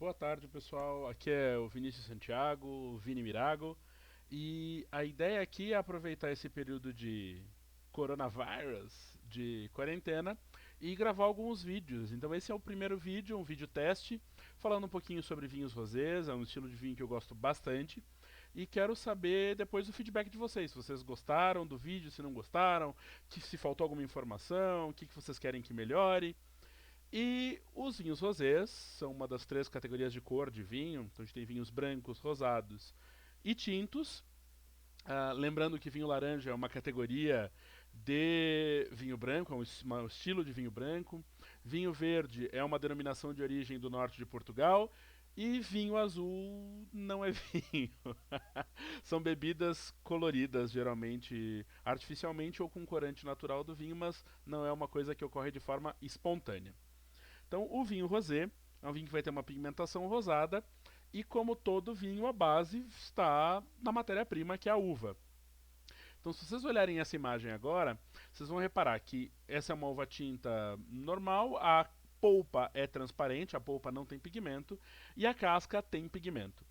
Boa tarde, pessoal. Aqui é o Vinícius Santiago, o Vini Mirago. E a ideia aqui é aproveitar esse período de coronavírus, de quarentena, e gravar alguns vídeos. Então esse é o primeiro vídeo, um vídeo teste, falando um pouquinho sobre vinhos rosés, é um estilo de vinho que eu gosto bastante. E quero saber depois o feedback de vocês, se vocês gostaram do vídeo, se não gostaram, se faltou alguma informação, o que vocês querem que melhore. E os vinhos rosés são uma das três categorias de cor de vinho. Então a gente tem vinhos brancos, rosados e tintos. Lembrando que vinho laranja é uma categoria de vinho branco, é um estilo de vinho branco. Vinho verde é uma denominação de origem do norte de Portugal. E vinho azul não é vinho. São bebidas coloridas, geralmente artificialmente ou com corante natural do vinho, mas não é uma coisa que ocorre de forma espontânea. Então, o vinho rosé é um vinho que vai ter uma pigmentação rosada e, como todo vinho, a base está na matéria-prima, que é a uva. Então, se vocês olharem essa imagem agora, vocês vão reparar que essa é uma uva tinta normal, a polpa é transparente, a polpa não tem pigmento, e a casca tem pigmento.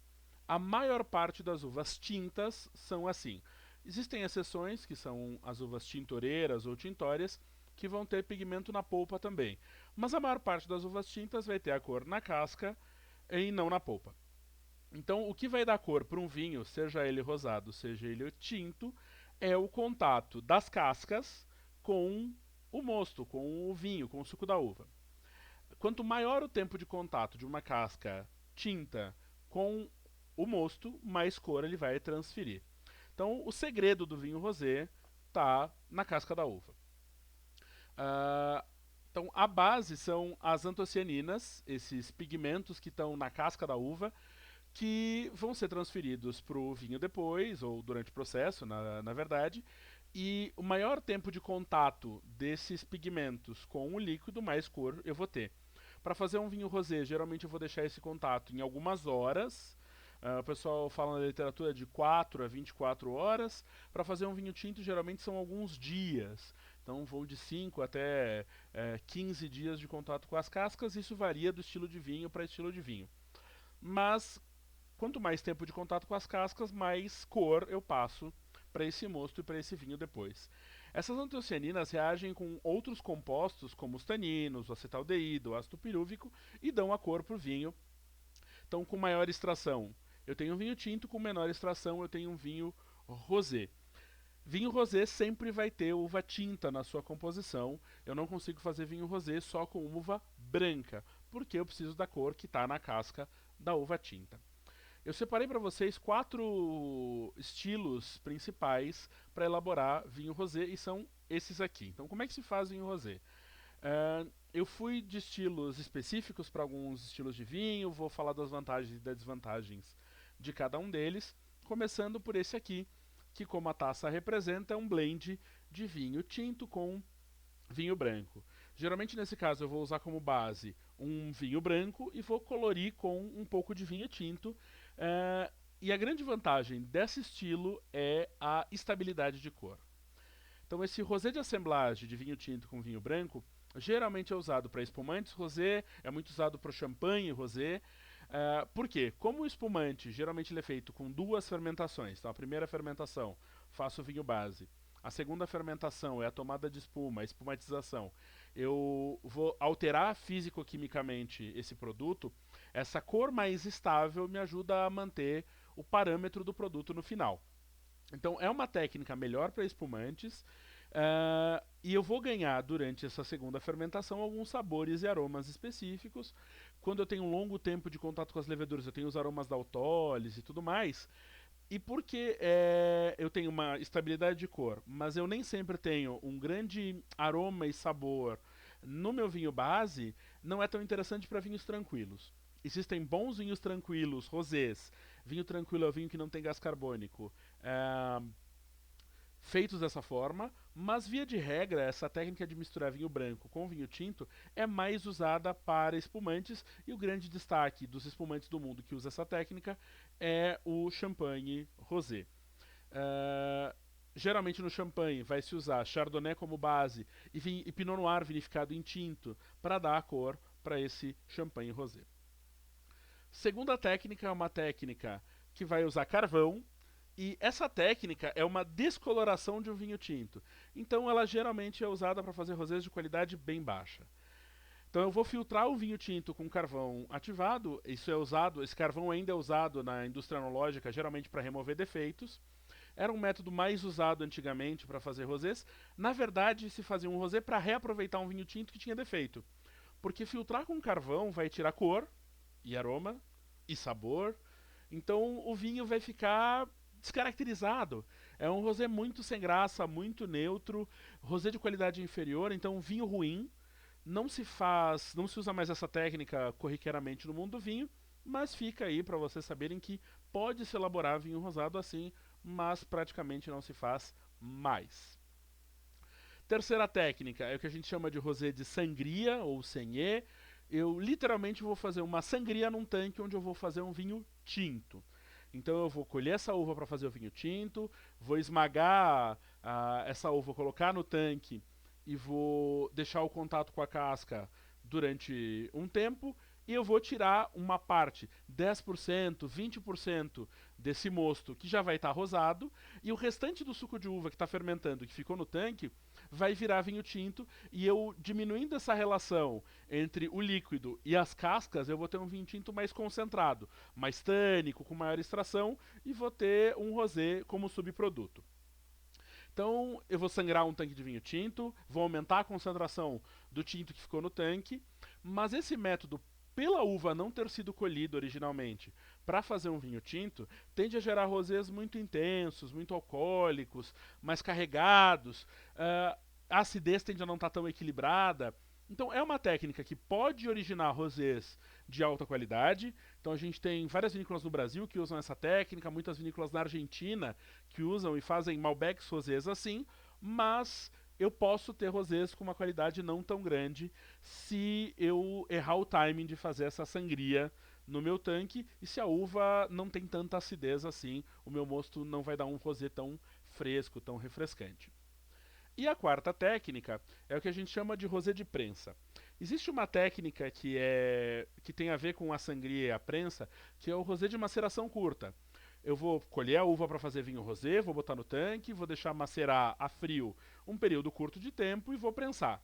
A maior parte das uvas tintas são assim. Existem exceções, que são as uvas tintoreiras ou tintórias, que vão ter pigmento na polpa também. Mas a maior parte das uvas tintas vai ter a cor na casca e não na polpa. Então, o que vai dar cor para um vinho, seja ele rosado, seja ele tinto, é o contato das cascas com o mosto, com o vinho, com o suco da uva. Quanto maior o tempo de contato de uma casca tinta com o mosto, mais cor ele vai transferir. Então, o segredo do vinho rosé está na casca da uva. Ah, então, a base são as antocianinas, esses pigmentos que estão na casca da uva, que vão ser transferidos para o vinho depois, ou durante o processo, na verdade. E o maior tempo de contato desses pigmentos com o líquido, mais cor eu vou ter. Para fazer um vinho rosé, geralmente eu vou deixar esse contato em algumas horas. O pessoal fala na literatura de 4 a 24 horas. Para fazer um vinho tinto, geralmente são alguns dias. Então vão de 5 até 15 dias de contato com as cascas. Isso varia do estilo de vinho para estilo de vinho. Mas quanto mais tempo de contato com as cascas, mais cor eu passo para esse mosto e para esse vinho depois. Essas antocianinas reagem com outros compostos, como os taninos, o acetaldeído, o ácido pirúvico, e dão a cor para o vinho. Então, com maior extração, eu tenho um vinho tinto, com menor extração, eu tenho um vinho rosé. Vinho rosé sempre vai ter uva tinta na sua composição. Eu não consigo fazer vinho rosé só com uva branca, porque eu preciso da cor que está na casca da uva tinta. Eu separei para vocês quatro estilos principais para elaborar vinho rosé e são esses aqui. Então, como é que se faz vinho rosé? Eu fui de estilos específicos para alguns estilos de vinho, vou falar das vantagens e das desvantagens de cada um deles, começando por esse aqui, que, como a taça representa, é um blend de vinho tinto com vinho branco. Geralmente, nesse caso, eu vou usar como base um vinho branco e vou colorir com um pouco de vinho tinto. E a grande vantagem desse estilo é a estabilidade de cor. Então, esse rosé de assemblagem de vinho tinto com vinho branco geralmente é usado para espumantes rosé, é muito usado para champanhe rosé. Por quê? Como o espumante geralmente ele é feito com duas fermentações. Então, a primeira fermentação, faço o vinho base. A segunda fermentação é a tomada de espuma, a espumatização. Eu vou alterar físico-quimicamente esse produto. Essa cor mais estável me ajuda a manter o parâmetro do produto no final. Então é uma técnica melhor para espumantes. E eu vou ganhar durante essa segunda fermentação alguns sabores e aromas específicos. Quando eu tenho um longo tempo de contato com as leveduras, eu tenho os aromas da autólise e tudo mais. E porque eu tenho uma estabilidade de cor, mas eu nem sempre tenho um grande aroma e sabor no meu vinho base, não é tão interessante para vinhos tranquilos. Existem bons vinhos tranquilos, rosés. Vinho tranquilo é o vinho que não tem gás carbônico. É, feitos dessa forma, mas via de regra, essa técnica de misturar vinho branco com vinho tinto é mais usada para espumantes, e o grande destaque dos espumantes do mundo que usa essa técnica é o champanhe rosé. Uh, Geralmente no champanhe vai se usar chardonnay como base e pinot noir vinificado em tinto para dar a cor para esse champanhe rosé. Segunda técnica é uma técnica que vai usar carvão, e essa técnica é uma descoloração de um vinho tinto. Então ela geralmente é usada para fazer rosés de qualidade bem baixa. Então eu vou filtrar o vinho tinto com carvão ativado. Isso é usado, esse carvão ainda é usado na indústria enológica, geralmente para remover defeitos. Era um método mais usado antigamente para fazer rosés. Na verdade, se fazia um rosé para reaproveitar um vinho tinto que tinha defeito. Porque filtrar com carvão vai tirar cor e aroma e sabor. Então o vinho vai ficar descaracterizado. É um rosé muito sem graça, muito neutro, rosé de qualidade inferior, então um vinho ruim. Não se faz, não se usa mais essa técnica corriqueiramente no mundo do vinho, mas fica aí para vocês saberem que pode se elaborar vinho rosado assim, mas praticamente não se faz mais. Terceira técnica é o que a gente chama de rosé de sangria ou saignée. Eu literalmente vou fazer uma sangria num tanque onde eu vou fazer um vinho tinto. Então eu vou colher essa uva para fazer o vinho tinto, vou esmagar essa uva, colocar no tanque e vou deixar o contato com a casca durante um tempo e eu vou tirar uma parte, 10%, 20% desse mosto que já vai estar rosado e o restante do suco de uva que está fermentando, que ficou no tanque, vai virar vinho tinto e eu diminuindo essa relação entre o líquido e as cascas, eu vou ter um vinho tinto mais concentrado, mais tânico, com maior extração e vou ter um rosé como subproduto. Então, eu vou sangrar um tanque de vinho tinto, vou aumentar a concentração do tinto que ficou no tanque, mas esse método, pela uva não ter sido colhida originalmente para fazer um vinho tinto, tende a gerar rosés muito intensos, muito alcoólicos, mais carregados, a acidez tende a não estar tão equilibrada. Então, é uma técnica que pode originar rosés de alta qualidade. Então, a gente tem várias vinícolas no Brasil que usam essa técnica, muitas vinícolas na Argentina que usam e fazem Malbecs rosés assim, mas eu posso ter rosés com uma qualidade não tão grande se eu errar o timing de fazer essa sangria no meu tanque e se a uva não tem tanta acidez assim, o meu mosto não vai dar um rosé tão fresco, tão refrescante. E a quarta técnica é o que a gente chama de rosé de prensa. Existe uma técnica que tem a ver com a sangria e a prensa, que é o rosé de maceração curta. Eu vou colher a uva para fazer vinho rosé, vou botar no tanque, vou deixar macerar a frio um período curto de tempo e vou prensar.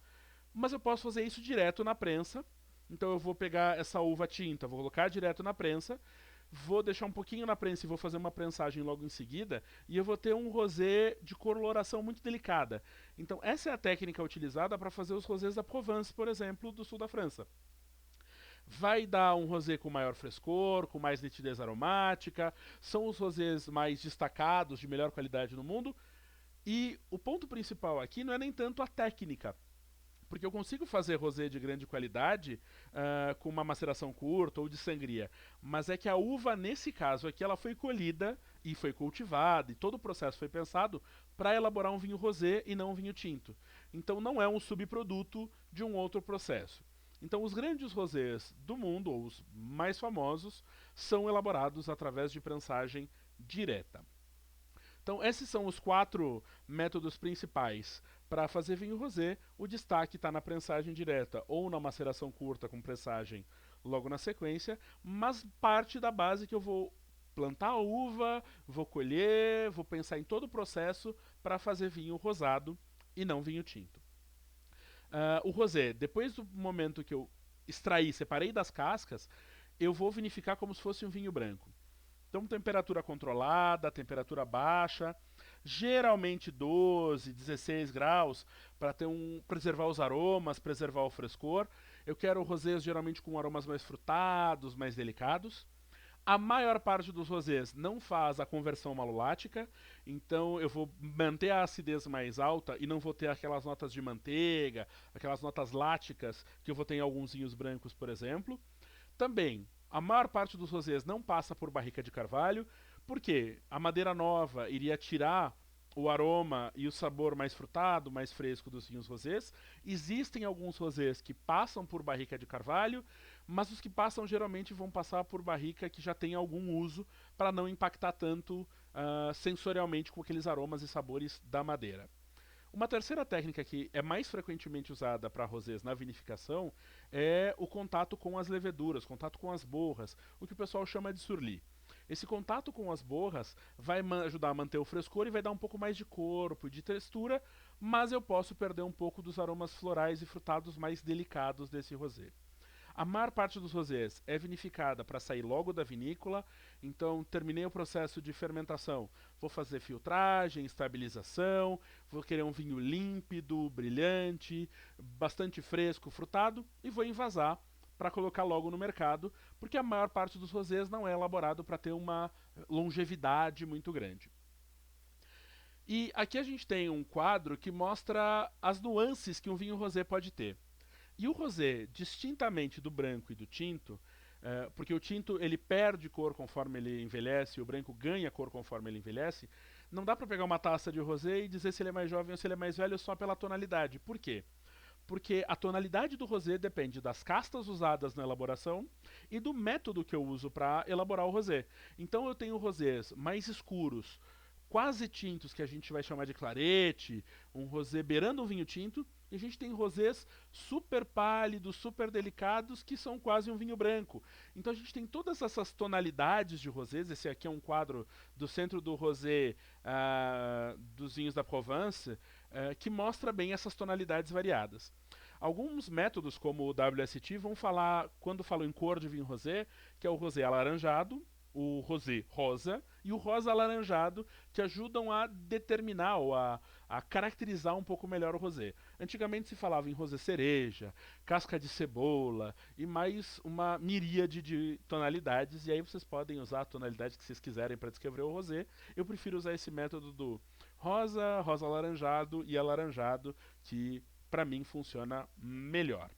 Mas eu posso fazer isso direto na prensa. Então eu vou pegar essa uva tinta, vou colocar direto na prensa, vou deixar um pouquinho na prensa e vou fazer uma prensagem logo em seguida, e eu vou ter um rosé de coloração muito delicada. Então essa é a técnica utilizada para fazer os rosés da Provence, por exemplo, do sul da França. Vai dar um rosé com maior frescor, com mais nitidez aromática, são os rosés mais destacados, de melhor qualidade no mundo, e o ponto principal aqui não é nem tanto a técnica, porque eu consigo fazer rosé de grande qualidade com uma maceração curta ou de sangria. Mas é que a uva, nesse caso aqui, ela foi colhida e foi cultivada, e todo o processo foi pensado para elaborar um vinho rosé e não um vinho tinto. Então não é um subproduto de um outro processo. Então os grandes rosés do mundo, ou os mais famosos, são elaborados através de prensagem direta. Então, esses são os quatro métodos principais para fazer vinho rosé. O destaque está na prensagem direta ou na maceração curta com pressagem logo na sequência, mas parte da base que eu vou plantar a uva, vou colher, vou pensar em todo o processo para fazer vinho rosado e não vinho tinto. O rosé, depois do momento que eu extraí, separei das cascas, eu vou vinificar como se fosse um vinho branco. Então, temperatura controlada, temperatura baixa, geralmente 12, 16 graus, para preservar os aromas, preservar o frescor. Eu quero rosés geralmente com aromas mais frutados, mais delicados. A maior parte dos rosés não faz a conversão malolática, então eu vou manter a acidez mais alta e não vou ter aquelas notas de manteiga, aquelas notas láticas que eu vou ter em alguns vinhos brancos, por exemplo. Também, a maior parte dos rosés não passa por barrica de carvalho, porque a madeira nova iria tirar o aroma e o sabor mais frutado, mais fresco dos vinhos rosés. Existem alguns rosés que passam por barrica de carvalho, mas os que passam geralmente vão passar por barrica que já tem algum uso para não impactar tanto sensorialmente com aqueles aromas e sabores da madeira. Uma terceira técnica que é mais frequentemente usada para rosés na vinificação é o contato com as leveduras, contato com as borras, o que o pessoal chama de surli. Esse contato com as borras vai ajudar a manter o frescor e vai dar um pouco mais de corpo e de textura, mas eu posso perder um pouco dos aromas florais e frutados mais delicados desse rosé. A maior parte dos rosés é vinificada para sair logo da vinícola, então terminei o processo de fermentação. Vou fazer filtragem, estabilização, vou querer um vinho límpido, brilhante, bastante fresco, frutado e vou envasar para colocar logo no mercado, porque a maior parte dos rosés não é elaborado para ter uma longevidade muito grande. E aqui a gente tem um quadro que mostra as nuances que um vinho rosé pode ter. E o rosé, distintamente do branco e do tinto, porque o tinto ele perde cor conforme ele envelhece e o branco ganha cor conforme ele envelhece, não dá para pegar uma taça de rosé e dizer se ele é mais jovem ou se ele é mais velho só pela tonalidade. Por quê? Porque a tonalidade do rosé depende das castas usadas na elaboração e do método que eu uso para elaborar o rosé. Então eu tenho rosés mais escuros, quase tintos, que a gente vai chamar de clarete, um rosé beirando um vinho tinto, e a gente tem rosés super pálidos, super delicados, que são quase um vinho branco. Então a gente tem todas essas tonalidades de rosés. Esse aqui é um quadro do Centro do Rosé dos Vinhos da Provence, que mostra bem essas tonalidades variadas. Alguns métodos, como o WST, vão falar, quando falam em cor de vinho rosé, que é o rosé alaranjado, o rosé rosa e o rosa alaranjado, que ajudam a determinar ou a caracterizar um pouco melhor o rosé. Antigamente se falava em rosé cereja, casca de cebola e mais uma miríade de tonalidades, e aí vocês podem usar a tonalidade que vocês quiserem para descrever o rosé. Eu prefiro usar esse método do rosa, rosa alaranjado e alaranjado, que para mim funciona melhor.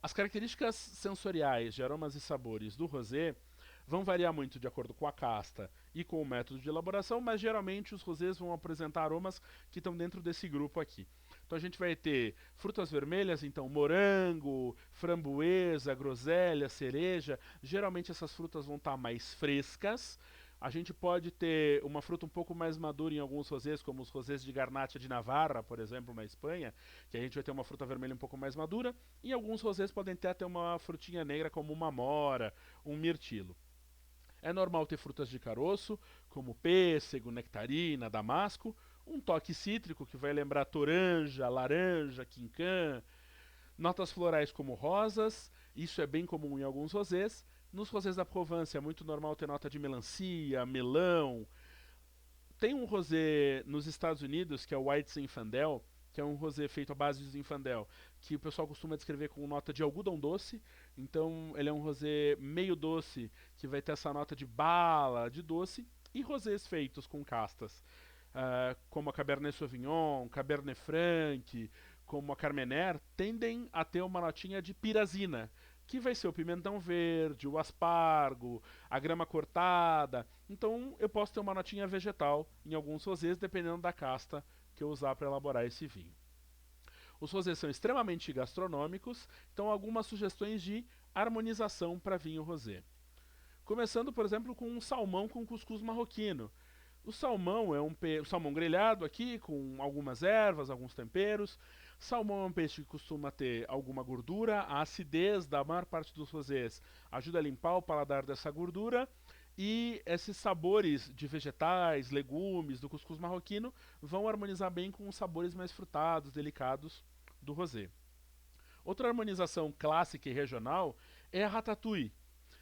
As características sensoriais de aromas e sabores do rosé vão variar muito de acordo com a casta e com o método de elaboração, mas geralmente os rosés vão apresentar aromas que estão dentro desse grupo aqui. Então a gente vai ter frutas vermelhas, então morango, framboesa, groselha, cereja. Geralmente essas frutas vão estar mais frescas. A gente pode ter uma fruta um pouco mais madura em alguns rosés, como os rosés de Garnacha de Navarra, por exemplo, na Espanha, que a gente vai ter uma fruta vermelha um pouco mais madura. E alguns rosés podem ter até uma frutinha negra, como uma amora, um mirtilo. É normal ter frutas de caroço, como pêssego, nectarina, damasco, um toque cítrico que vai lembrar toranja, laranja, quinquã, notas florais como rosas, isso é bem comum em alguns rosés. Nos rosés da Provence é muito normal ter nota de melancia, melão. Tem um rosé nos Estados Unidos, que é o White Zinfandel, que é um rosé feito à base de Zinfandel, que o pessoal costuma descrever com nota de algodão doce. Então ele é um rosé meio doce, que vai ter essa nota de bala, de doce. E rosés feitos com castas, como a Cabernet Sauvignon, Cabernet Franc, como a Carmener, tendem a ter uma notinha de pirazina, que vai ser o pimentão verde, o aspargo, a grama cortada. Então eu posso ter uma notinha vegetal em alguns rosés, dependendo da casta que eu usar para elaborar esse vinho. Os rosés são extremamente gastronômicos, então algumas sugestões de harmonização para vinho rosé. Começando, por exemplo, com um salmão com cuscuz marroquino. O salmão é o salmão grelhado aqui, com algumas ervas, alguns temperos. Salmão é um peixe que costuma ter alguma gordura. A acidez da maior parte dos rosés ajuda a limpar o paladar dessa gordura. E esses sabores de vegetais, legumes, do cuscuz marroquino vão harmonizar bem com os sabores mais frutados, delicados do rosé. Outra harmonização clássica e regional é a ratatouille.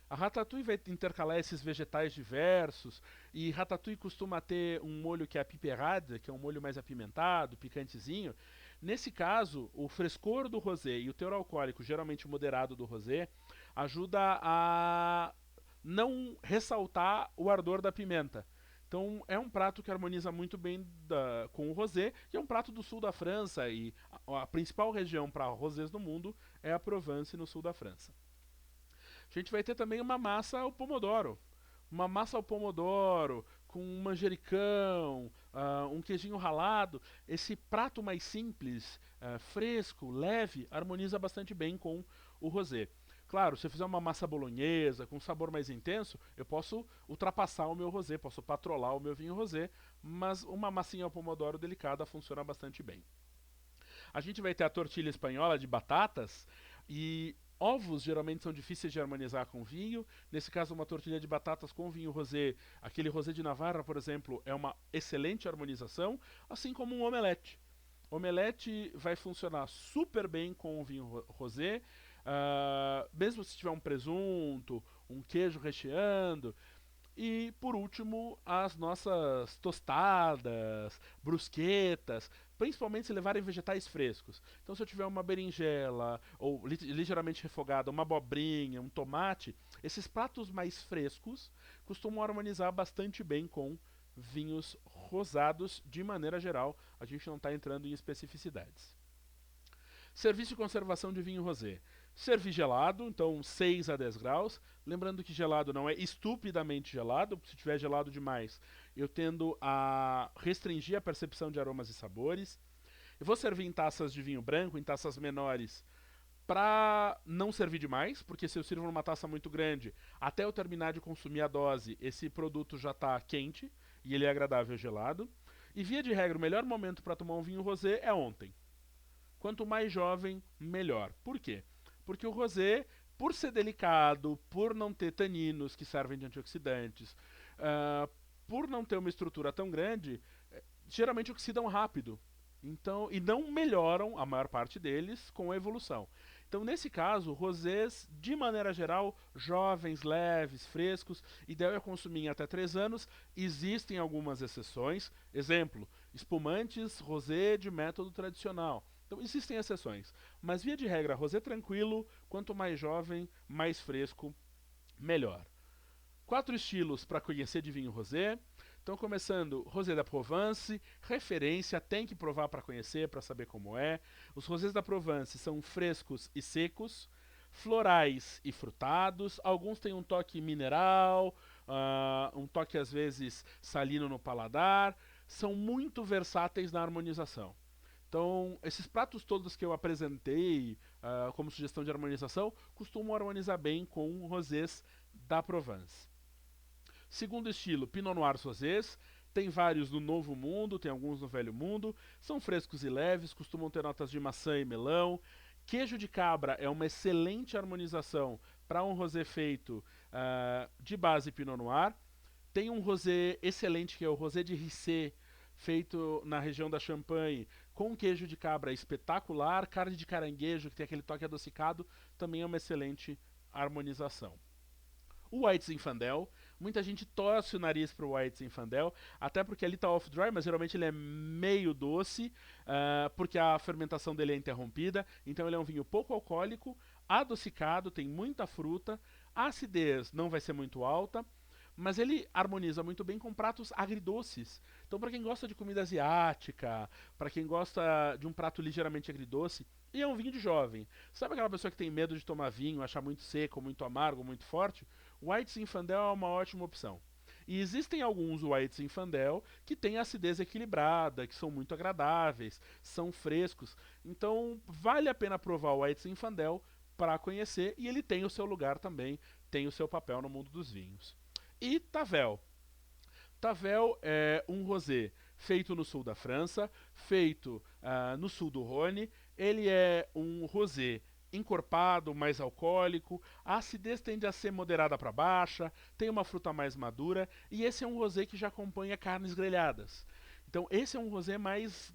A ratatouille vai intercalar esses vegetais diversos, e ratatouille costuma ter um molho que é a piperade, que é um molho mais apimentado, picantezinho. Nesse caso, o frescor do rosé e o teor alcoólico, geralmente moderado do rosé, ajuda a não ressaltar o ardor da pimenta. Então é um prato que harmoniza muito bem com o rosé, que é um prato do sul da França, e a principal região para rosés no mundo é a Provence, no sul da França. A gente vai ter também uma massa ao pomodoro. Uma massa ao pomodoro, com um manjericão, um queijinho ralado. Esse prato mais simples, fresco, leve, harmoniza bastante bem com o rosé. Claro, se eu fizer uma massa bolonhesa com sabor mais intenso, eu posso ultrapassar o meu rosé, posso patrolar o meu vinho rosé, mas uma massinha ao pomodoro delicada funciona bastante bem. A gente vai ter a tortilha espanhola de batatas e ovos geralmente são difíceis de harmonizar com vinho. Nesse caso, uma tortilha de batatas com vinho rosé, aquele rosé de Navarra, por exemplo, é uma excelente harmonização, assim como um omelete. Omelete vai funcionar super bem com o vinho rosé, mesmo se tiver um presunto, um queijo recheando. E por último, as nossas tostadas, brusquetas, principalmente se levarem vegetais frescos. Então, se eu tiver uma berinjela ou ligeiramente refogada, uma abobrinha, um tomate, esses pratos mais frescos costumam harmonizar bastante bem com vinhos rosados de maneira geral. A gente não está entrando em especificidades. Serviço de conservação de vinho rosé. Servir gelado, então 6 a 10 graus. Lembrando que gelado não é estupidamente gelado, porque se tiver gelado demais, eu tendo a restringir a percepção de aromas e sabores. Eu vou servir em taças de vinho branco, em taças menores, para não servir demais, porque se eu sirvo numa taça muito grande, até eu terminar de consumir a dose, esse produto já está quente e ele é agradável gelado. E via de regra, o melhor momento para tomar um vinho rosé é ontem. Quanto mais jovem, melhor. Por quê? Porque o rosé, por ser delicado, por não ter taninos que servem de antioxidantes, por não ter uma estrutura tão grande, geralmente oxidam rápido. Então, e não melhoram, a maior parte deles, com a evolução. Então, nesse caso, rosés, de maneira geral, jovens, leves, frescos, ideal é consumir em até 3 anos. Existem algumas exceções. Exemplo, espumantes rosé de método tradicional. Então, existem exceções. Mas, via de regra, rosé tranquilo, quanto mais jovem, mais fresco, melhor. 4 estilos para conhecer de vinho rosé. Então, começando, Rosé da Provence, referência, tem que provar para conhecer, para saber como é. Os rosés da Provence são frescos e secos, florais e frutados. Alguns têm um toque mineral, um toque às vezes salino no paladar. São muito versáteis na harmonização. Então, esses pratos todos que eu apresentei como sugestão de harmonização costumam harmonizar bem com rosés da Provence. Segundo estilo, Pinot Noir rosés. Tem vários no Novo Mundo, tem alguns no Velho Mundo. São frescos e leves, costumam ter notas de maçã e melão. Queijo de cabra é uma excelente harmonização para um rosé feito de base Pinot Noir. Tem um rosé excelente que é o rosé de Rissé, feito na região da Champagne, com queijo de cabra espetacular. Carne de caranguejo, que tem aquele toque adocicado, também é uma excelente harmonização. O White Zinfandel, muita gente torce o nariz pro White Zinfandel, até porque ele tá off-dry, mas geralmente ele é meio doce, porque a fermentação dele é interrompida, então ele é um vinho pouco alcoólico, adocicado, tem muita fruta, a acidez não vai ser muito alta, mas ele harmoniza muito bem com pratos agridoces. Então, para quem gosta de comida asiática, para quem gosta de um prato ligeiramente agridoce, e é um vinho de jovem. Sabe aquela pessoa que tem medo de tomar vinho, achar muito seco, muito amargo, muito forte? White Zinfandel é uma ótima opção. E existem alguns White Zinfandel que têm acidez equilibrada, que são muito agradáveis, são frescos. Então, vale a pena provar o White Zinfandel para conhecer, e ele tem o seu lugar também, tem o seu papel no mundo dos vinhos. E Tavel. Tavel é um rosé feito no sul da França, feito no sul do Rhône. Ele é um rosé encorpado, mais alcoólico. A acidez tende a ser moderada para baixa, tem uma fruta mais madura, e esse é um rosé que já acompanha carnes grelhadas. Então, esse é um rosé mais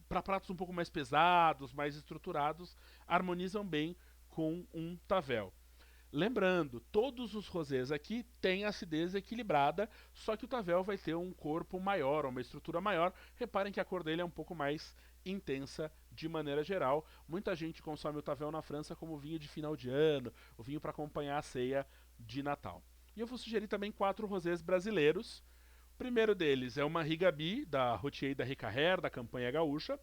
para pratos um pouco mais pesados, mais estruturados, harmonizam bem com um Tavel. Lembrando, todos os rosés aqui têm acidez equilibrada, só que o Tavel vai ter um corpo maior, uma estrutura maior. Reparem que a cor dele é um pouco mais intensa de maneira geral. Muita gente consome o Tavel na França como vinho de final de ano, o vinho para acompanhar a ceia de Natal. E eu vou sugerir também 4 rosés brasileiros. O primeiro deles é uma Rigaby, da Routier da Ricarrer, da campanha gaúcha.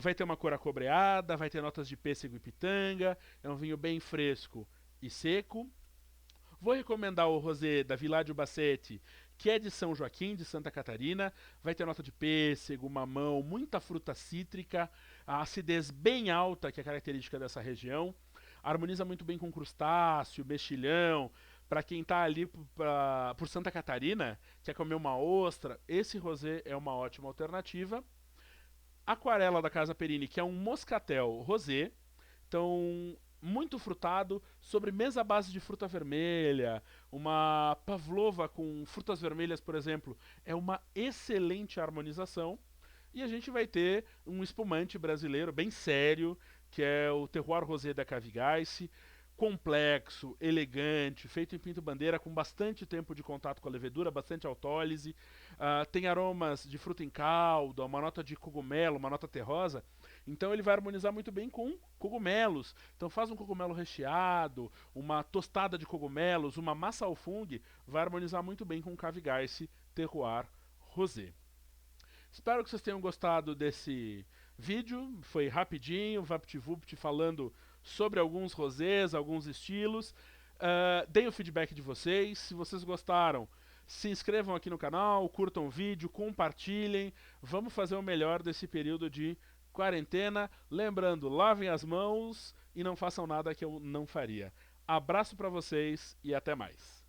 Vai ter uma cor acobreada, vai ter notas de pêssego e pitanga, é um vinho bem fresco e seco. Vou recomendar o rosé da Viládio Bassetti, que é de São Joaquim, de Santa Catarina. Vai ter nota de pêssego, mamão, muita fruta cítrica, a acidez bem alta, que é característica dessa região. harmoniza muito bem com crustáceo, mexilhão. Para quem tá ali por Santa Catarina, quer comer uma ostra, esse rosé é uma ótima alternativa. Aquarela da Casa Perini, que é um moscatel rosé. Então, muito frutado, sobremesa à base de fruta vermelha, uma pavlova com frutas vermelhas, por exemplo, é uma excelente harmonização. E a gente vai ter um espumante brasileiro bem sério, que é o Terroir Rosé da Cavigaice, complexo, elegante, feito em pinto bandeira, com bastante tempo de contato com a levedura, bastante autólise. Tem aromas de fruta em caldo, uma nota de cogumelo, uma nota terrosa. Então ele vai harmonizar muito bem com cogumelos. Então faz um cogumelo recheado, uma tostada de cogumelos, uma massa ao fungo, vai harmonizar muito bem com o Cavigaice Terroir Rosé. Espero que vocês tenham gostado desse vídeo. Foi rapidinho, VaptVupt falando sobre alguns rosés, alguns estilos. Deem o feedback de vocês. Se vocês gostaram, se inscrevam aqui no canal, curtam o vídeo, compartilhem. Vamos fazer o melhor desse período de quarentena. Lembrando, lavem as mãos e não façam nada que eu não faria. Abraço para vocês e até mais.